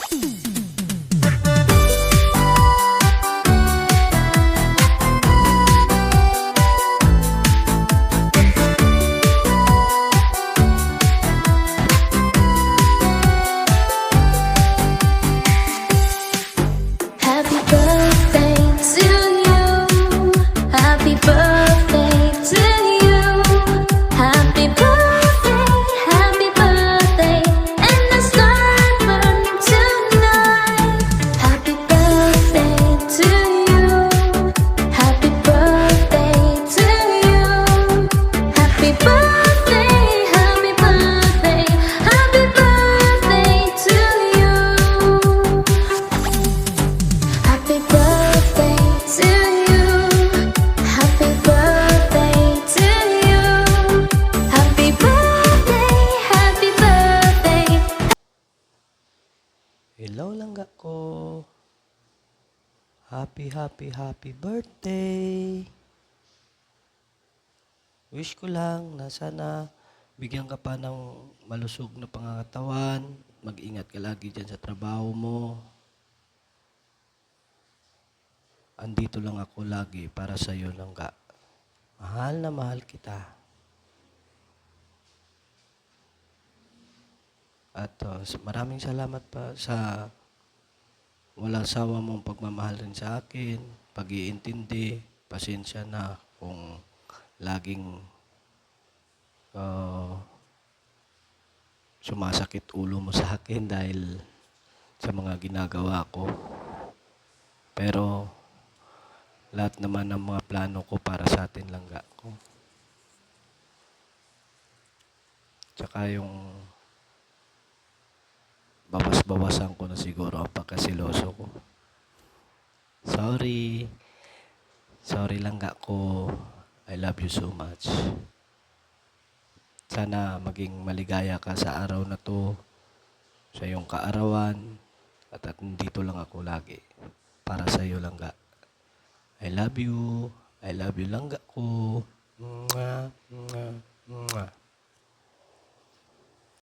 Happy birthday to you. Happy birthday to you. Happy birthday, and let's start burning tonight. Happy birthday to you. Happy birthday to you. Happy birthday, happy birthday, happy birthday to you. Happy birthday to you. Happy birthday to you. Happy birthday, happy birthday. Hello langga ko. Happy birthday. Wish ko lang na sana bigyan ka pa ng malusog na pangangatawan. Mag-ingat ka lagi dyan sa trabaho mo. Andito lang ako lagi para sa iyo langga. Mahal na mahal kita. At maraming salamat pa sa walang sawa mong pagmamahal rin sa akin, pag-iintindi, pasensya na kung laging sumasakit ulo mo sa akin dahil sa mga ginagawa ko. Pero lahat naman ng mga plano ko para sa atin langga ko. Tsaka yung bawas-bawasan ko na siguro ang pagkasiloso ko. Sorry langga ko. I love you so much. Sana maging maligaya ka sa araw na to, sa iyong kaarawan, at nandito lang ako lagi para sa iyo langga. I love you langga ko. Mwah, mwah, mwah.